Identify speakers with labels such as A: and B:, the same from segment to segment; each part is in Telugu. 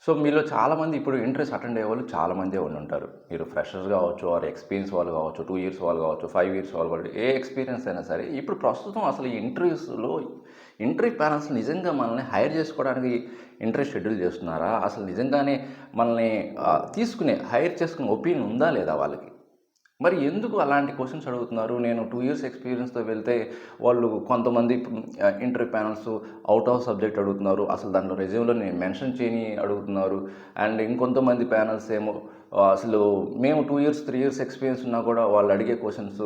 A: సో మీలో చాలామంది ఇప్పుడు ఇంటర్వ్యూస్ అటెండ్ అయ్యేవాళ్ళు చాలామందే ఉండుంటారు. మీరు ఫ్రెషర్స్ కావచ్చు, ఆర్ ఎక్స్పీరియన్స్ వాళ్ళు కావచ్చు, 2 ఇయర్స్ వాళ్ళు కావచ్చు, 5 ఇయర్స్ వాళ్ళు కావచ్చు, ఏ ఎక్స్పీరియన్స్ అయినా సరే ఇప్పుడు ప్రస్తుతం అసలు ఈ ఇంటర్వ్యూస్‌లో ఇంటర్వ్యూ ప్యానెల్స్ నిజంగా మనల్ని హైర్ చేసుకోవడానికి ఇంటర్వ్యూ షెడ్యూల్ చేస్తున్నారా? అసలు నిజంగానే మనల్ని హైర్ చేసుకునే ఒపీనియన్ ఉందా లేదా వాళ్ళకి? మరి ఎందుకు అలాంటి క్వెషన్స్ అడుగుతున్నారు? నేను 2 ఇయర్స్ ఎక్స్‌పీరియన్స్‌తో వెళ్తే వాళ్ళు కొంతమంది interview panels out of subject అడుగుతున్నారు. అసలు దాంట్లో రెజ్యూమ్‌లో నేను మెన్షన్ చేయని అడుగుతున్నారు. అండ్ ఇంకొంతమంది ప్యానెల్స్ ఏమో అసలు మేము 2 ఇయర్స్, 3 ఇయర్స్ ఎక్స్‌పీరియన్స్ ఉన్నా కూడా వాళ్ళు అడిగే క్వెషన్స్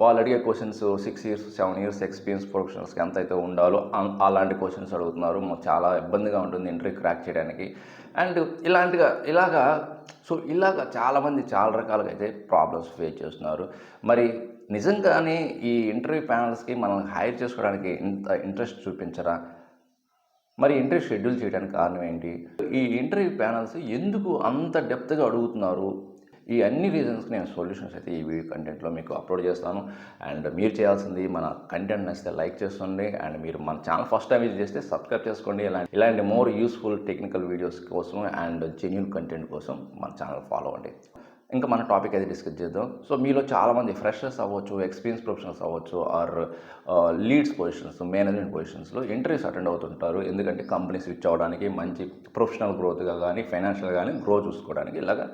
A: వాళ్ళు అడిగే క్వెషన్స్ 6 ఇయర్స్, 7 ఇయర్స్ ఎక్స్‌పీరియన్స్ ప్రొఫెషనల్స్‌కి ఎంతైతే ఉండాలో అలాంటి క్వెషన్స్ అడుగుతున్నారు. మాకు చాలా ఇబ్బందిగా ఉంటుంది ఇంటర్వ్యూ క్రాక్ చేయడానికి. అండ్ ఇలాగా చాలామంది చాలా రకాలుగా అయితే ప్రాబ్లమ్స్ ఫేస్ చేస్తున్నారు. మరి నిజంగానే ఈ ఇంటర్వ్యూ ప్యానెల్స్‌కి మనల్ని హైర్ చేసుకోవడానికి ఇంత ఇంట్రెస్ట్ చూపించరా? మరి ఇంటర్వ్యూ షెడ్యూల్ చేయడానికి కారణం ఏంటి? ఈ ఇంటర్వ్యూ ప్యానెల్స్ ఎందుకు అంత డెప్త్‌గా అడుగుతున్నారు? ఈ అన్ని రీజన్స్‌కి నేను సొల్యూషన్స్ అయితే ఈ వీడియో కంటెంట్‌లో మీకు అప్లోడ్ చేస్తాను. అండ్ మీరు చేయాల్సింది మన కంటెంట్ నచ్చితే లైక్ చేస్తుండండి. అండ్ మీరు మన ఛానల్ ఫస్ట్ టైం విజిట్ చేస్తే సబ్స్క్రైబ్ చేసుకోండి. ఇలాంటి మోర్ యూస్ఫుల్ టెక్నికల్ వీడియోస్ కోసం అండ్ జెన్యూన్ కంటెంట్ కోసం మన ఛానల్ ఫాలో అవ్వండి. ఇంకా మన టాపిక్ అయితే డిస్కస్ చేద్దాం. సో మీలో చాలామంది ఫ్రెషర్స్ అవ్వచ్చు, ఎక్స్పీరియన్స్ ప్రొఫెషనల్స్ అవ్వచ్చు, ఆర్ లీడ్స్ పొజిషన్స్, మేనేజ్మెంట్ పొజిషన్స్లో ఇంటర్వ్యూస్ అటెండ్ అవుతుంటారు. ఎందుకంటే కంపెనీ స్విచ్ అవ్వడానికి, మంచి ప్రొఫెషనల్ గ్రోత్గా కానీ, ఫైనాన్షియల్గా కానీ గ్రో చూసుకోవడానికి ఇలాగా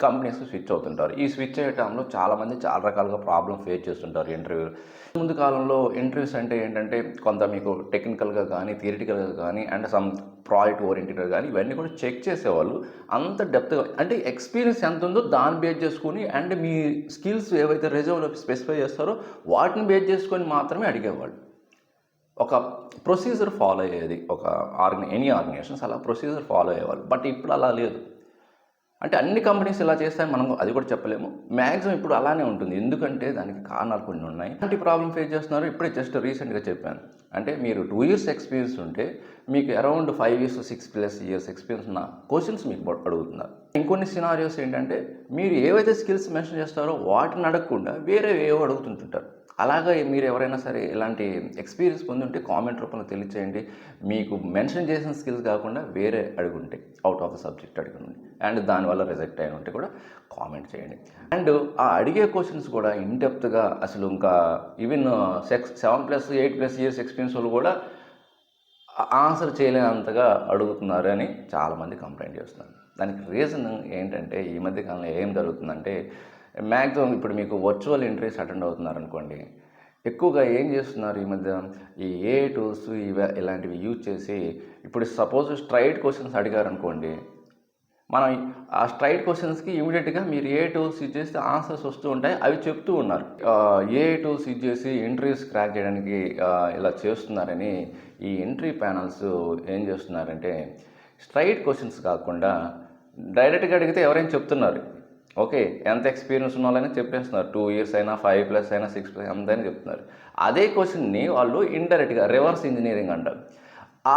A: కంపెనీస్ స్విచ్ అవుతుంటారు. ఈ స్విచ్ అయ్యే టైంలో చాలామంది చాలా రకాలుగా ప్రాబ్లమ్ ఫేస్ చేస్తుంటారు ఇంటర్వ్యూలు. ముందు కాలంలో ఇంటర్వ్యూస్ అంటే ఏంటంటే కొంత మీకు టెక్నికల్గా కానీ, థియరిటికల్గా కానీ అండ్ సమ్ ప్రాజెక్ట్ ఓరియంటెడ్గా కానీ ఇవన్నీ కూడా చెక్ చేసేవాళ్ళు. అంత డెప్త్గా అంటే ఎక్స్పీరియన్స్ ఎంత ఉందో దాన్ని బేస్ చేసుకొని అండ్ మీ స్కిల్స్ ఏవైతే రెజ్యూమ్‌లో స్పెసిఫై చేస్తారో వాటిని బేస్ చేసుకొని మాత్రమే అడిగేవాళ్ళు. ఒక ప్రొసీజర్ ఫాలో అయ్యేది. ఎనీ ఆర్గనైజేషన్స్ అలా ప్రొసీజర్ ఫాలో అయ్యేవాళ్ళు. బట్ ఇప్పుడు అలా లేదు. అంటే అన్ని కంపెనీస్ ఇలా చేస్తాయని మనం అది కూడా చెప్పలేము. మ్యాక్సిమం ఇప్పుడు అలానే ఉంటుంది. ఎందుకంటే దానికి కారణాలు కొన్ని ఉన్నాయి. ఎలాంటి ప్రాబ్లమ్ ఫేస్ చేస్తున్నారు ఇప్పుడే జస్ట్ రీసెంట్‌గా చెప్పాను. అంటే మీరు 2 ఇయర్స్ ఎక్స్పీరియన్స్ ఉంటే మీకు అరౌండ్ 5 ఇయర్స్, 6+ ఇయర్స్ ఎక్స్పీరియన్స్ ఉన్న క్వెషన్స్ మీకు అడుగుతున్నారు. ఇంకొన్ని సినారియోస్ ఏంటంటే మీరు ఏవైతే స్కిల్స్ మెన్షన్ చేస్తారో వాటిని అడగకుండా వేరేవేవో అడుగుతుంటుంటారు. అలాగా మీరు ఎవరైనా సరే ఇలాంటి ఎక్స్పీరియన్స్ పొందుంటే కామెంట్ రూపంలో తెలియచేయండి. మీకు మెన్షన్ చేసిన స్కిల్స్ కాకుండా వేరే అడుగుంటే అవుట్ ఆఫ్ ద సబ్జెక్ట్ అడిగి అండ్ దానివల్ల రిజెక్ట్ అయిన ఉంటే కూడా కామెంట్ చేయండి. అండ్ ఆ అడిగే క్వశ్చన్స్ కూడా ఇన్ డెప్త్గా అసలు ఇంకా ఈవెన్ 7+, 8+ ఇయర్స్ ఎక్స్పీరియన్స్ వాళ్ళు కూడా ఆన్సర్ చేయలేనంతగా అడుగుతున్నారు అని చాలామంది కంప్లైంట్ చేస్తున్నారు. దానికి రీజన్ ఏంటంటే ఈ మధ్య కాలంలో ఏం జరుగుతుందంటే మ్యాక్సిమం ఇప్పుడు మీకు వర్చువల్ ఇంటర్వ్యూస్ అటెండ్ అవుతున్నారనుకోండి, ఎక్కువగా ఏం చేస్తున్నారు ఈ మధ్య ఈ ఏఐ టూల్స్ ఇలాంటివి యూజ్ చేసి ఇప్పుడు సపోజ్ స్ట్రైట్ క్వశ్చన్స్ అడిగారనుకోండి, మనం ఆ స్ట్రైట్ క్వశ్చన్స్కి ఇమీడియట్గా మీరు ఏఐ టూల్స్ యూజ్ చేస్తే ఆన్సర్స్ వస్తూ ఉంటాయి. అవి చెప్తూ ఉన్నారు. ఏఐ టూల్స్ యూజ్ చేసి ఇంటర్వ్యూస్ క్రాక్ చేయడానికి ఇలా చేస్తున్నారని ఈ ఇంటర్వ్యూ ప్యానల్స్ ఏం చేస్తున్నారంటే స్ట్రైట్ క్వశ్చన్స్ కాకుండా డైరెక్ట్గా అడిగితే ఎవరైనా చెప్తున్నారు. ఓకే, ఎంత ఎక్స్పీరియన్స్ ఉన్న వాళ్ళని చెప్పేస్తున్నారు. 2 ఇయర్స్ అయినా, 5+ అయినా, 6+ అంతని చెప్తున్నారు. అదే క్వశ్చన్ని వాళ్ళు ఇండైరెక్ట్గా రివర్స్ ఇంజనీరింగ్ అంటారు.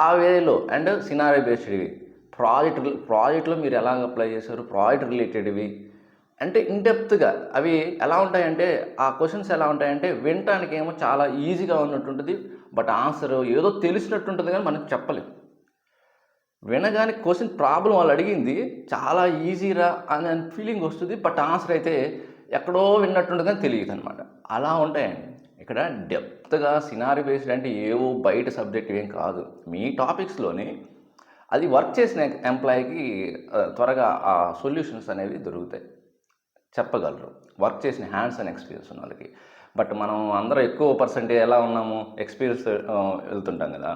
A: ఆ వేలో అండ్ సినారియో బేస్డ్వి ప్రాజెక్ట్లో మీరు ఎలా అప్లై చేశారు, ప్రాజెక్ట్ రిలేటెడ్వి అంటే ఇన్డెప్త్గా అవి ఎలా ఉంటాయంటే ఆ క్వశ్చన్స్ ఎలా ఉంటాయంటే వినటానికి ఏమో చాలా ఈజీగా ఉన్నట్టుంటుంది. బట్ ఆన్సర్ ఏదో తెలిసినట్టుంటుంది కానీ మనకు చెప్పలేం. వినగానే క్వశ్చన్ ప్రాబ్లం వాళ్ళు అడిగింది చాలా ఈజీరా అనే ఫీలింగ్ వస్తుంది. బట్ ఆన్సర్ అయితే ఎక్కడో విన్నట్టుండదు కానీ తెలియదు అనమాట. అలా ఉంటాయండి. ఇక్కడ డెప్త్గా సినారీ బేస్డ్ అంటే ఏవో బయట సబ్జెక్ట్ ఏం కాదు. మీ టాపిక్స్లోనే అది వర్క్ చేసిన ఎంప్లాయీకి త్వరగా ఆ సొల్యూషన్స్ అనేవి దొరుకుతాయి, చెప్పగలరు. వర్క్ చేసిన హ్యాండ్స్ అండ్ ఎక్స్పీరియన్స్ ఉన్న వాళ్ళకి. బట్ మనం అందరూ ఎక్కువ పర్సెంటేజ్ ఎలా ఉన్నాము, ఎక్స్పీరియన్స్ వెళ్తుంటాం కదా.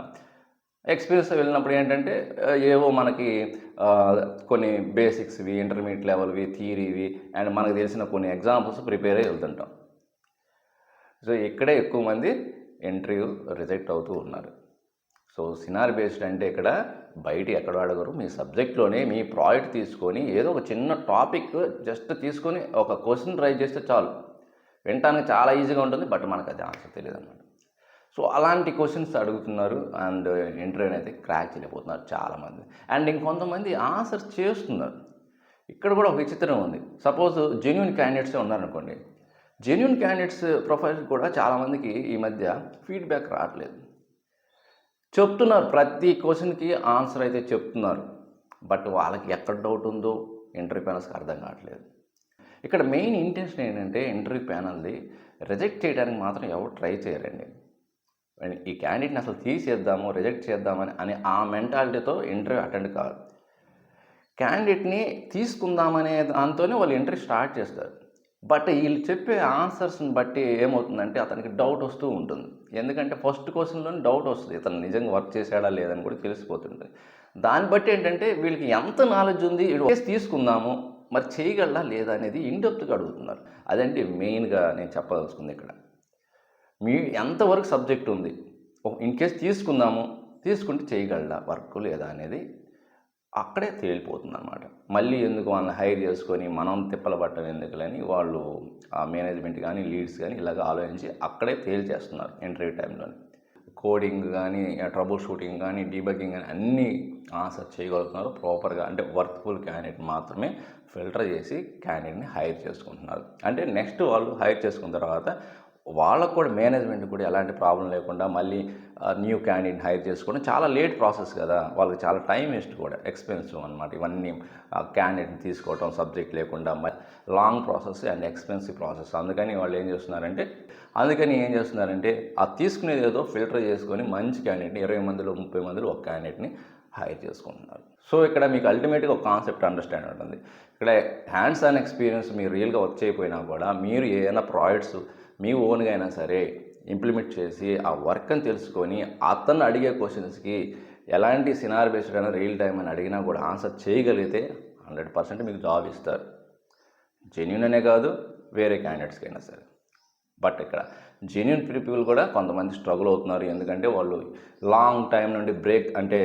A: ఎక్స్పీరియన్స్ వెళ్ళినప్పుడు ఏంటంటే ఏవో మనకి కొన్ని బేసిక్స్వి, ఇంటర్మీడియట్ లెవెల్వి, థియరీవి అండ్ మనకు తెలిసిన కొన్ని ఎగ్జాంపుల్స్ ప్రిపేర్ అయ్యి వెళ్తుంటాం. సో ఇక్కడే ఎక్కువ మంది ఇంటర్వ్యూ రిజెక్ట్ అవుతూ ఉన్నారు. సో సినారీ బేస్డ్ అంటే ఇక్కడ బయట ఎక్కడ అడగరు. మీ సబ్జెక్ట్లోనే మీ ప్రాజెక్ట్ తీసుకొని ఏదో ఒక చిన్న టాపిక్ జస్ట్ తీసుకొని ఒక క్వశ్చన్ రైజ్ చేస్తే చాలు. వినటానికి చాలా ఈజీగా ఉంటుంది. బట్ మనకు అది ఆన్సర్ తెలియదు అన్నమాట. సో అలాంటి క్వశ్చన్స్ అడుగుతున్నారు అండ్ ఇంటర్వ్యూని అయితే క్రాక్ చేయలేకపోతున్నారు చాలామంది. అండ్ ఇంకొంతమంది ఆన్సర్స్ చేస్తున్నారు. ఇక్కడ కూడా ఒక విచిత్రం ఉంది. సపోజ్ జెన్యూన్ క్యాండిడేట్సే ఉన్నారనుకోండి, జెన్యూన్ క్యాండిడేట్స్ ప్రొఫైల్ కూడా చాలామందికి ఈ మధ్య ఫీడ్బ్యాక్ రావట్లేదు. చెప్తున్నారు, ప్రతి క్వశ్చన్కి ఆన్సర్ అయితే చెప్తున్నారు. బట్ వాళ్ళకి ఎక్కడ డౌట్ ఉందో ఇంటర్వ్యూ ప్యానల్స్కి అర్థం కావట్లేదు. ఇక్కడ మెయిన్ ఇంటెన్షన్ ఏంటంటే ఇంటర్వ్యూ ప్యానల్ది రిజెక్ట్ చేయడానికి మాత్రం ఎవరు ట్రై చేయరండి. ఈ క్యాండిడేట్ని అసలు తీసేద్దాము, రిజెక్ట్ చేద్దామని అని ఆ మెంటాలిటీతో ఇంటర్వ్యూ అటెండ్ కాదు. క్యాండిడేట్ని తీసుకుందామనే దాంతోనే వాళ్ళు ఇంటర్వ్యూ స్టార్ట్ చేస్తారు. బట్ వీళ్ళు చెప్పే ఆన్సర్స్ని బట్టి ఏమవుతుందంటే అతనికి డౌట్ వస్తూ ఉంటుంది. ఎందుకంటే ఫస్ట్ క్వశ్చన్లోనే డౌట్ వస్తుంది, ఇతను నిజంగా వర్క్ చేశాడా లేదని కూడా తెలిసిపోతుంది. దాన్ని బట్టి ఏంటంటే వీళ్ళకి ఎంత నాలెడ్జ్ ఉంది, తీసుకుందాము మరి చేయగలరా లేదా అనేది ఇన్డెప్త్గా అడుగుతున్నారు. అదంటే మెయిన్గా నేను చెప్పదలుచుకుంది ఇక్కడ. మీ ఎంతవరకు సబ్జెక్ట్ ఉంది, ఇన్ కేస్ తీసుకుంటే చేయగలరా వర్క్ లేదా అనేది అక్కడే తేలిపోతుంది అనమాట. మళ్ళీ ఎందుకు వాళ్ళని హైర్ చేసుకొని మనం తిప్పల పట్టడం ఎందుకులని వాళ్ళు ఆ మేనేజ్మెంట్ కానీ లీడ్స్ కానీ ఇలాగ ఆలోచించి అక్కడే తేల్చేస్తున్నారు ఇంటర్వ్యూ టైంలోని. కోడింగ్ కానీ, ట్రబుల్ షూటింగ్ కానీ, డీబగ్గింగ్ కానీ అన్నీ ఆన్సర్ చేయగలుగుతున్నారు ప్రాపర్గా. అంటే వర్క్ఫుల్ క్యాండిడేట్ మాత్రమే ఫిల్టర్ చేసి క్యాండిడేట్ని హైర్ చేసుకుంటున్నారు. అంటే నెక్స్ట్ వాళ్ళు హైర్ చేసుకున్న తర్వాత వాళ్ళకు కూడా మేనేజ్మెంట్ కూడా ఎలాంటి ప్రాబ్లం లేకుండా మళ్ళీ న్యూ క్యాండిడేట్ హైర్ చేసుకోవడం చాలా లేట్ ప్రాసెస్ కదా, వాళ్ళకి చాలా టైం వేస్ట్ కూడా, ఎక్స్పెన్సివ్ అనమాట. ఇవన్నీ క్యాండిడేట్ని తీసుకోవడం సబ్జెక్ట్ లేకుండా long process and expensive process. అందుకని ఏం చేస్తున్నారంటే ఆ తీసుకునేది ఏదో ఫిల్టర్ చేసుకొని మంచి క్యాండిడేట్ని 20 మందిలో 30 మందిలో ఒక క్యాండిడేట్ని హైర్ చేసుకుంటున్నారు. సో ఇక్కడ మీకు అల్టిమేట్గా ఒక కాన్సెప్ట్ అండర్స్టాండ్ ఉంటుంది. ఇక్కడ హ్యాండ్స్ ఆన్ ఎక్స్పీరియన్స్ మీరు రియల్గా వర్క్ చేయకపోయినా కూడా మీరు ఏదైనా ప్రాజెక్ట్స్ మీ ఓన్గా అయినా సరే ఇంప్లిమెంట్ చేసి ఆ వర్క్ అని తెలుసుకొని అతను అడిగే క్వశ్చన్స్కి ఎలాంటి సినార్ బేస్డ్ అయినా రియల్ టైం అని అడిగినా కూడా ఆన్సర్ చేయగలిగితే 100% మీకు జాబ్ ఇస్తారు. జెన్యూన్ అనే కాదు, వేరే క్యాండిడేట్స్కి అయినా సరే. బట్ ఇక్కడ జెన్యూన్ పీపుల్ కూడా కొంతమంది స్ట్రగుల్ అవుతున్నారు. ఎందుకంటే వాళ్ళు లాంగ్ టైం నుండి బ్రేక్ అంటే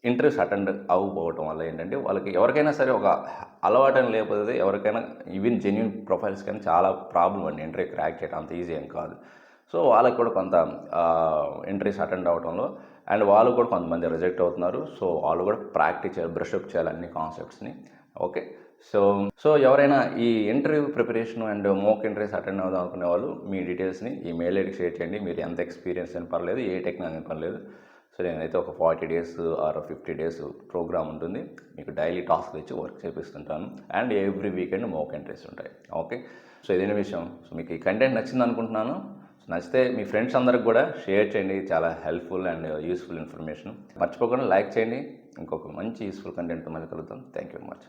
A: ఇంటర్వ్యూస్ అటెండ్ అవ్వకపోవటం వల్ల ఏంటంటే వాళ్ళకి ఎవరికైనా సరే ఒక అలవాటని లేకపోతే ఎవరికైనా ఈవెన్ జెన్యూన్ ప్రొఫైల్స్ కానీ చాలా ప్రాబ్లం అండి ఇంటర్వ్యూ క్రాక్ చేయడం అంత ఈజీ ఏం కాదు. సో వాళ్ళకి కూడా కొంత ఇంటర్వ్యూస్ అటెండ్ అవ్వడంలో అండ్ వాళ్ళు కూడా కొంతమంది రిజెక్ట్ అవుతున్నారు. సో వాళ్ళు కూడా ప్రాక్టీస్ చేయాలి, బ్రష్అప్ చేయాలి అన్ని కాన్సెప్ట్స్ని. ఓకే, సో ఎవరైనా ఈ interview preparation and mock interviews attend అవుదాం అనుకునే వాళ్ళు మీ డీటెయిల్స్ని ఈ మెయిల్ ఐడికి షేర్ చేయండి. మీరు ఎంత ఎక్స్పీరియన్స్ అని పర్లేదు, ఏ టెక్నాలజీ అని పర్లేదు. సో నేనైతే ఒక 40 days ఆర్ 50 days ప్రోగ్రామ్ ఉంటుంది, మీకు డైలీ టాస్క్లు ఇచ్చి వర్క్ చేపిస్తుంటాను. And every weekend mock interviews ఉంటాయి. ఓకే, సో ఇదేనా విషయం. సో మీకు ఈ కంటెంట్ నచ్చింది అనుకుంటున్నాను. నచ్చితే మీ ఫ్రెండ్స్ అందరికి కూడా షేర్ చేయండి. చాలా హెల్ప్ఫుల్ అండ్ యూస్ఫుల్ ఇన్ఫర్మేషన్. మర్చిపోకుండా లైక్ చేయండి. ఇంకొక మంచి యూస్ఫుల్ కంటెంట్తో మళ్ళీ కలుద్దాం. Thank you very much.